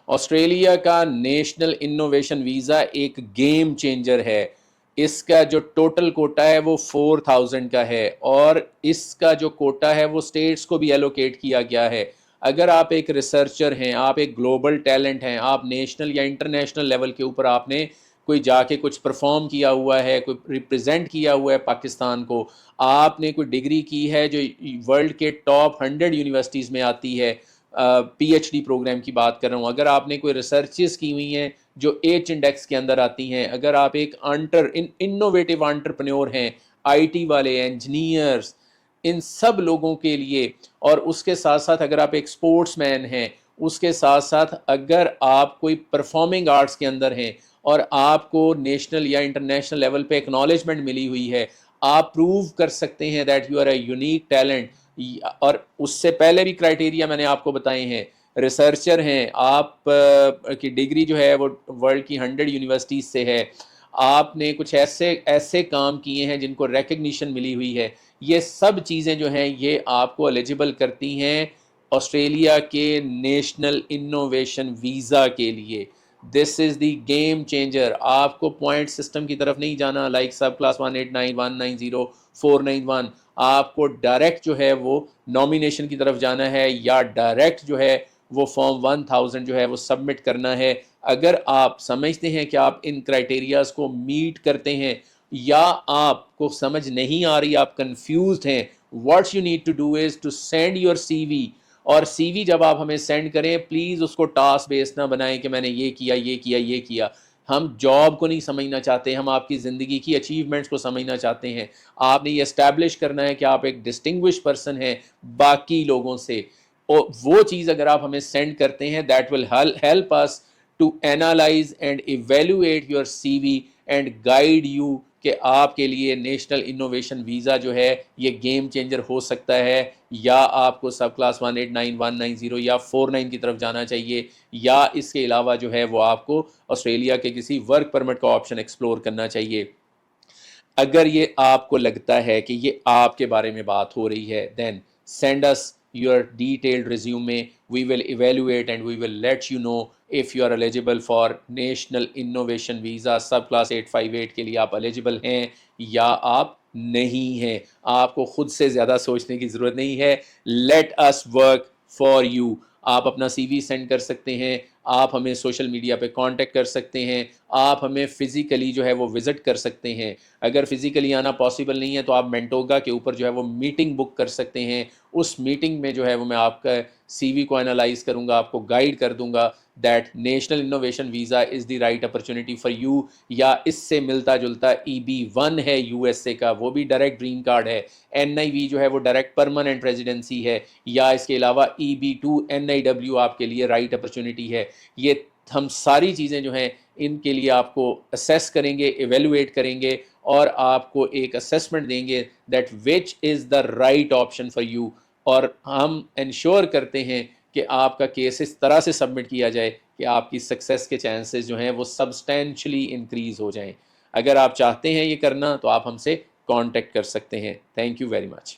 Australia کا national innovation visa ایک game changer ہے. اس کا جو ٹوٹل کوٹا ہے وہ 4000 کا ہے، اور اس کا جو کوٹا ہے وہ اسٹیٹس کو بھی ایلوکیٹ کیا گیا ہے. اگر آپ ایک ریسرچر ہیں، آپ ایک گلوبل ٹیلنٹ ہیں، آپ نیشنل یا انٹرنیشنل لیول کے اوپر آپ نے کوئی جا کے کچھ پرفارم کیا ہوا ہے، کوئی ریپرزینٹ کیا ہوا ہے پاکستان کو، آپ نے کوئی ڈگری کی ہے جو ورلڈ کے ٹاپ 100 یونیورسٹیز میں آتی ہے، پی ایچ ڈی پروگرام کی بات کر رہا ہوں، اگر آپ نے کوئی ریسرچز کی ہوئی ہیں جو ایچ انڈیکس کے اندر آتی ہیں، اگر آپ ایک انوویٹیو انٹرپرینور ہیں، آئی ٹی والے، انجینئرز، ان سب لوگوں کے لیے، اور اس کے ساتھ ساتھ اگر آپ ایک سپورٹس مین ہیں، اس کے ساتھ ساتھ اگر آپ کوئی پرفارمنگ آرٹس کے اندر ہیں اور آپ کو نیشنل یا انٹرنیشنل لیول پہ ایکنالجمنٹ ملی ہوئی ہے، آپ پروو کر سکتے ہیں that you are a unique talent. اور اس سے پہلے بھی کرائٹیریا میں نے آپ کو بتائے ہیں. ریسرچر ہیں آپ کی ڈگری جو ہے وہ ورلڈ کی 100 یونیورسٹیز سے ہے، آپ نے کچھ ایسے کام کیے ہیں جن کو ریکگنیشن ملی ہوئی ہے، یہ سب چیزیں جو ہیں یہ آپ کو ایلیجیبل کرتی ہیں آسٹریلیا کے نیشنل انوویشن ویزا کے لیے. دس از دی گیم چینجر. آپ کو پوائنٹ سسٹم کی طرف نہیں جانا لائک سب کلاس 189 190 491. آپ کو ڈائریکٹ جو ہے وہ نامینیشن کی طرف جانا ہے، یا ڈائریکٹ جو ہے وہ فارم 1000 جو ہے وہ سبمٹ کرنا ہے. اگر آپ سمجھتے ہیں کہ آپ ان کرائٹیریاز کو میٹ کرتے ہیں، یا آپ کو سمجھ نہیں آ رہی، آپ کنفیوزڈ ہیں، what you need to do is to send your C V. اور سی وی جب آپ ہمیں سینڈ کریں پلیز اس کو ٹاسک بیس نہ بنائیں کہ میں نے یہ کیا یہ کیا یہ کیا. ہم جاب کو نہیں سمجھنا چاہتے، ہم آپ کی زندگی کی اچیومنٹس کو سمجھنا چاہتے ہیں. آپ نے یہ اسٹیبلش کرنا ہے کہ آپ ایک ڈسٹنگوش پرسن ہیں باقی لوگوں سے. وہ چیز اگر آپ ہمیں سینڈ کرتے ہیں that will help us to analyse and evaluate your C V and guide you کہ آپ کے لیے نیشنل انوویشن ویزا جو ہے یہ گیم چینجر ہو سکتا ہے، یا آپ کو سب کلاس 189 190 یا 49 کی طرف جانا چاہیے، یا اس کے علاوہ جو ہے وہ آپ کو آسٹریلیا کے کسی ورک پرمٹ کا آپشن ایکسپلور کرنا چاہیے. اگر یہ آپ کو لگتا ہے کہ یہ آپ کے بارے میں بات ہو رہی ہے then send us your detailed resume. We will evaluate and we will let you know if you are eligible for National Innovation Visa sub class 858 کے لیے آپ eligible ہیں یا آپ نہیں ہیں. آپ کو خود سے زیادہ سوچنے کی ضرورت نہیں ہے. Let us work for you. آپ اپنا سی وی سینڈ کر سکتے ہیں، آپ ہمیں سوشل میڈیا پہ کانٹیکٹ کر سکتے ہیں، آپ ہمیں فزیکلی جو ہے وہ وزٹ کر سکتے ہیں. اگر فزیکلی آنا پاسبل نہیں ہے تو آپ مینٹوگا کے اوپر جو ہے وہ میٹنگ بک کر سکتے ہیں. اس میٹنگ میں جو ہے وہ میں آپ کا سی وی کو انالائز کروں گا، آپ کو گائیڈ کر دوں گا that national innovation visa is the right opportunity for you. یا اس سے ملتا جلتا EB1 ہے یو ایس اے کا، وہ بھی ڈائریکٹ گرین کارڈ ہے. NIV جو ہے وہ ڈائریکٹ پرماننٹ ریزیڈنسی ہے، یا اس کے علاوہ EB2 NIW آپ کے لیے رائٹ اپرچونیٹی ہے. یہ ہم ساری چیزیں جو ہیں ان کے لیے آپ کو اسیس کریں گے، ایویلویٹ کریں گے، اور آپ کو ایک اسیسمنٹ دیں گے that which is the right option for you. اور ہم انشور کرتے ہیں کہ آپ کا کیس اس طرح سے سبمٹ کیا جائے کہ آپ کی سکسیس کے چانسز جو ہیں وہ سبسٹینشلی انکریز ہو جائیں. اگر آپ چاہتے ہیں یہ کرنا تو آپ ہم سے کانٹیکٹ کر سکتے ہیں. Thank you very much.